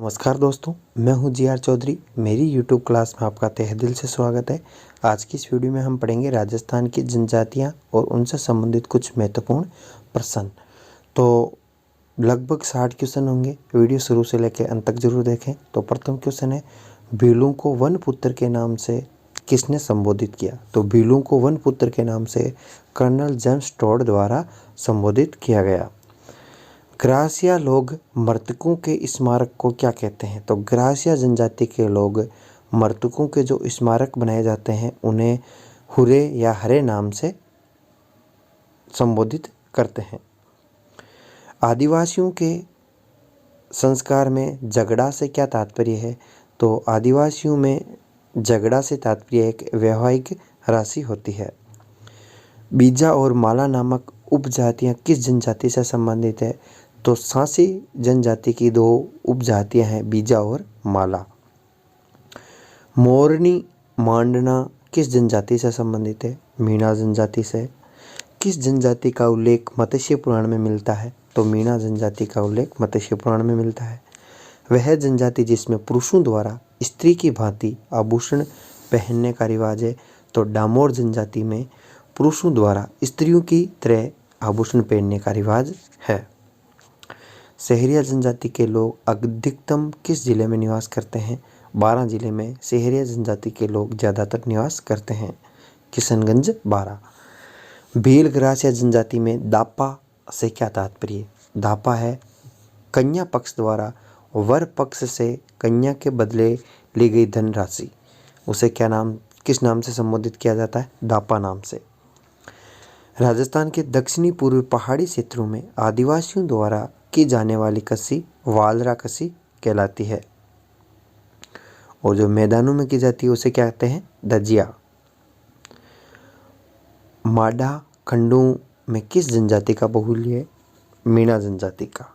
नमस्कार दोस्तों, मैं हूं जी.आर. चौधरी। मेरी यूट्यूब क्लास में आपका तहे दिल से स्वागत है। आज की इस वीडियो में हम पढ़ेंगे राजस्थान की जनजातियां और उनसे संबंधित कुछ महत्वपूर्ण प्रश्न। तो लगभग 60 क्वेश्चन होंगे। वीडियो शुरू से लेकर अंत तक जरूर देखें। तो प्रथम क्वेश्चन है, भीलों को वन पुत्र के नाम से किसने संबोधित किया? तो भीलों को वन पुत्र के नाम से कर्नल जेम्स टोड द्वारा संबोधित किया गया। ग्रासिया लोग मृतकों के स्मारक को क्या कहते हैं? तो ग्रासिया जनजाति के लोग मृतकों के जो स्मारक बनाए जाते हैं उन्हें हुरे या हरे नाम से संबोधित करते हैं। आदिवासियों के संस्कार में झगड़ा से क्या तात्पर्य है? तो आदिवासियों में झगड़ा से तात्पर्य एक वैवाहिक राशि होती है। बीजा और माला नामक उपजातियां किस जनजाति से संबंधित है? तो सांसी जनजाति की दो उपजातियां हैं, बीजा और माला। मोरनी मांडना किस जनजाति से संबंधित है? मीणा जनजाति से। किस जनजाति का उल्लेख मत्स्य पुराण में मिलता है? तो मीणा जनजाति का उल्लेख मत्स्य पुराण में मिलता है। वह जनजाति जिसमें पुरुषों द्वारा स्त्री की भांति आभूषण पहनने का रिवाज है। तो डामोर जनजाति में पुरुषों द्वारा स्त्रियों की तरह आभूषण पहनने का रिवाज है। सहरिया जनजाति के लोग अधिकतम किस जिले में निवास करते हैं? 12 जिले में सहरिया जनजाति के लोग ज़्यादातर निवास करते हैं। किशनगंज 12। भील ग्रासिया जनजाति में दापा से क्या तात्पर्य? दापा है कन्या पक्ष द्वारा वर पक्ष से कन्या के बदले ली गई धनराशि। उसे किस नाम से संबोधित किया जाता है? दापा नाम से। राजस्थान के दक्षिणी पूर्वी पहाड़ी क्षेत्रों में आदिवासियों द्वारा की जाने वाली कसी वालरा कसी कहलाती है और जो मैदानों में की जाती है उसे क्या कहते हैं? दजिया। माडा खंडों में किस जनजाति का बहुल्य है? मीणा जनजाति का।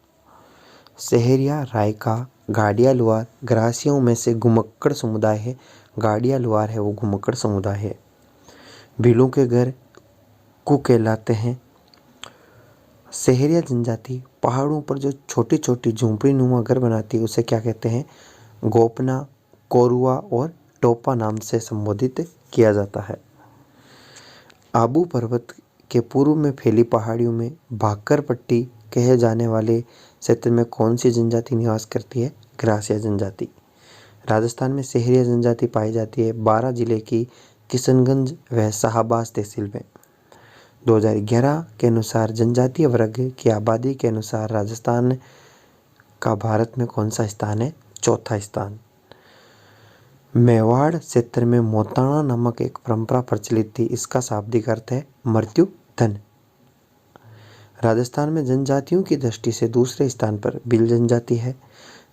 सहरिया, रायका, गाड़िया लुआर ग्रासियों में से घुमक्कड़ समुदाय है। गाड़िया लुआर है वो घुमक्कड़ समुदाय है। भीलों के घर को कहलाते हैं। सहरिया जनजाति पहाड़ों पर जो छोटी छोटी झोंपड़ी नुमा घर बनाती है उसे क्या कहते हैं? गोपना, कोरुआ और टोपा नाम से संबोधित किया जाता है। आबू पर्वत के पूर्व में फैली पहाड़ियों में भाकर पट्टी कहे जाने वाले क्षेत्र में कौन सी जनजाति निवास करती है? ग्रासिया जनजाति। राजस्थान में सहरिया जनजाति पाई जाती है 12 जिले की किशनगंज व शाहबाज तहसील में। 2011 के अनुसार जनजातीय वर्ग की आबादी के अनुसार राजस्थान का भारत में कौन सा स्थान है? चौथा स्थान। मेवाड़ क्षेत्र में मोताणा नामक एक परंपरा प्रचलित थी। इसका शाब्दिक अर्थ है मृत्यु धन। राजस्थान में जनजातियों की दृष्टि से दूसरे स्थान पर भील जनजाति है।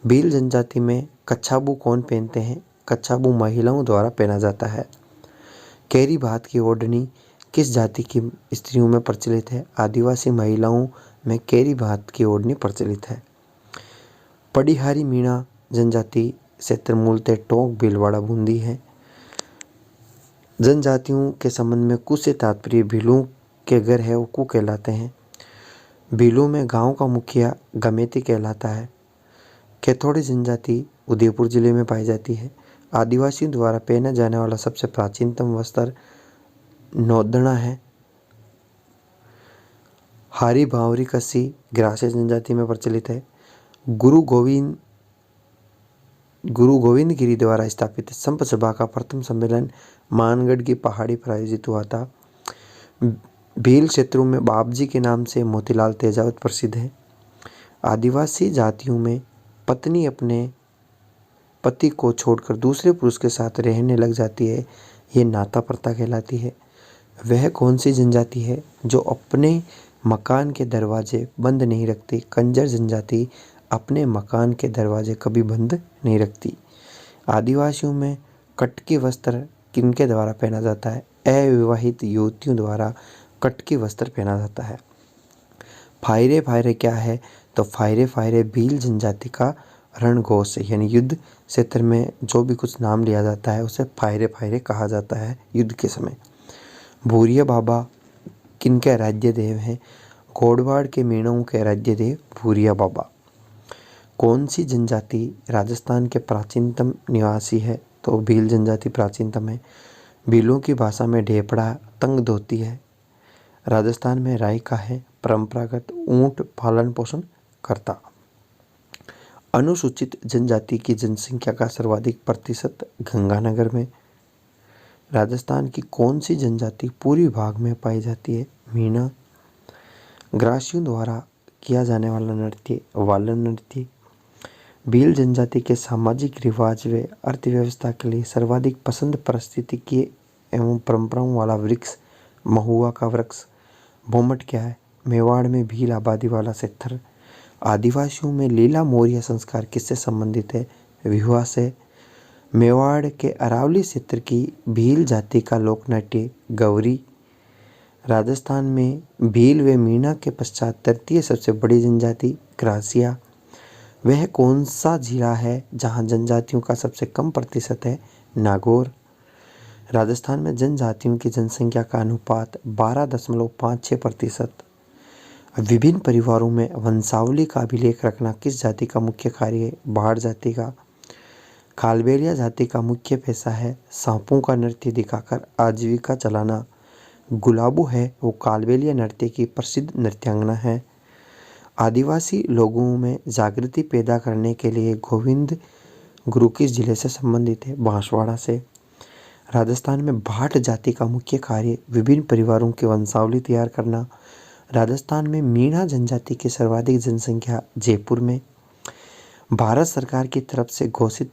भील जनजाति में कच्छाबू कौन पहनते हैं? कच्छाबू महिलाओं द्वारा पहना जाता है। कैरी भात की ओढ़नी किस जाति की स्त्रियों में प्रचलित है? आदिवासी महिलाओं में कैरी भात की ओढ़नी प्रचलित है। पड़िहारी मीणा जनजाति क्षेत्र मूलतः टोंक, भीलवाड़ा, बूंदी है। जनजातियों के संबंध में कु से तात्पर्य भीलों के घर है वो कु कहलाते हैं। भीलों में गांव का मुखिया गमेती कहलाता है। कैथोड़ी जनजाति उदयपुर जिले में पाई जाती है। आदिवासियों द्वारा पहना जाने वाला सबसे प्राचीनतम वस्त्र नौदना है। हारी भावरी कसी ग्रासिया जनजाति में प्रचलित है। गुरु गोविंद गिरी द्वारा स्थापित संप सभा का प्रथम सम्मेलन मानगढ़ की पहाड़ी पर आयोजित हुआ था। भील क्षेत्रों में बाबजी के नाम से मोतीलाल तेजावत प्रसिद्ध है। आदिवासी जातियों में पत्नी अपने पति को छोड़कर दूसरे पुरुष के साथ रहने लग जाती है, ये नाता प्रथा कहलाती है। वह कौन सी जनजाति है जो अपने मकान के दरवाजे बंद नहीं रखती? कंजर जनजाति अपने मकान के दरवाजे कभी बंद नहीं रखती। आदिवासियों में कटकी वस्त्र किनके द्वारा पहना जाता है? अविवाहित युवतियों द्वारा कटकी वस्त्र पहना जाता है। फायरे फायरे क्या है? तो फायरे फायरे भील जनजाति का रणघोष है, यानी युद्ध क्षेत्र में जो भी कुछ नाम लिया जाता है उसे फायरे फायरे कहा जाता है युद्ध के समय। भूरिया बाबा किनके राज्य देव हैं? घोड़वाड़ के मीणों के राज्य देव भूरिया बाबा। कौन सी जनजाति राजस्थान के प्राचीनतम निवासी है? तो भील जनजाति प्राचीनतम है। भीलों की भाषा में ढेपड़ा तंग धोती है। राजस्थान में रायका है परंपरागत ऊंट पालन पोषण करता। अनुसूचित जनजाति की जनसंख्या का सर्वाधिक प्रतिशत गंगानगर में। राजस्थान की कौन सी जनजाति पूर्वी भाग में पाई जाती है? मीणा। ग्रासियों द्वारा किया जाने वाला नृत्य वालन नृत्य। भील जनजाति के सामाजिक रिवाज व अर्थव्यवस्था के लिए सर्वाधिक पसंद पारिस्थितिकीय एवं परंपराओं वाला वृक्ष महुआ का वृक्ष। भोमट क्या है? मेवाड़ में भील आबादी वाला क्षेत्र। आदिवासियों में लीला मोरिया संस्कार किससे संबंधित है? विवाह से। मेवाड़ के अरावली क्षेत्र की भील जाति का लोक नाट्य गौरी। राजस्थान में भील व मीणा के पश्चात तृतीय सबसे बड़ी जनजाति ग्रासिया। वह कौन सा जिला है जहां जनजातियों का सबसे कम प्रतिशत है? नागौर। राजस्थान में जनजातियों की जनसंख्या का अनुपात 12.56%। विभिन्न परिवारों में वंशावली का अभिलेख रखना किस जाति का मुख्य कार्य है? भाड़ जाति का। कालबेलिया जाति का मुख्य पेशा है सांपों का नृत्य दिखाकर आजीविका चलाना। गुलाबो है वो कालबेलिया नृत्य की प्रसिद्ध नृत्यांगना है। आदिवासी लोगों में जागृति पैदा करने के लिए गोविंद गुरु किस जिले से संबंधित है? बांसवाड़ा से। राजस्थान में भाट जाति का मुख्य कार्य विभिन्न परिवारों की वंशावली तैयार करना। राजस्थान में मीणा जनजाति की सर्वाधिक जनसंख्या जयपुर में। भारत सरकार की तरफ से घोषित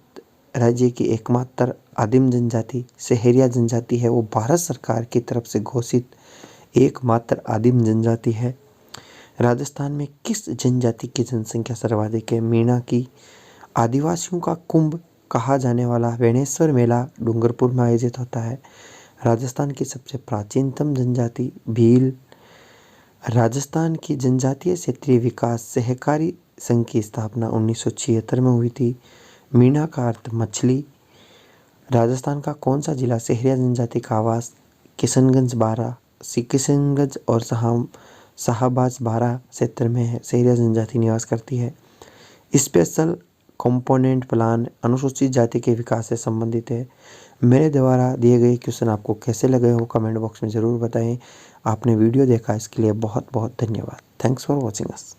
राज्य की एकमात्र आदिम जनजाति सहरिया जनजाति है। वो भारत सरकार की तरफ से घोषित एकमात्र आदिम जनजाति है। राजस्थान में किस जनजाति की जनसंख्या सर्वाधिक है? मीणा की। आदिवासियों का कुंभ कहा जाने वाला बेणेश्वर मेला डूंगरपुर में आयोजित होता है। राजस्थान की सबसे प्राचीनतम जनजाति भील। राजस्थान की जनजातीय क्षेत्रीय विकास सहकारी संघ की स्थापना 1976 में हुई थी। मीणा का अर्थ मछली। राजस्थान का कौन सा जिला सहरिया जनजाति का आवास? किशनगंज बारा। किशनगंज और शाहबाज बारा क्षेत्र में है सहरिया जनजाति निवास करती है। स्पेशल कंपोनेंट प्लान अनुसूचित जाति के विकास से संबंधित है। मेरे द्वारा दिए गए क्वेश्चन आपको कैसे लगे हो कमेंट बॉक्स में ज़रूर बताएं। आपने वीडियो देखा इसके लिए बहुत बहुत धन्यवाद। Thanks for watching us.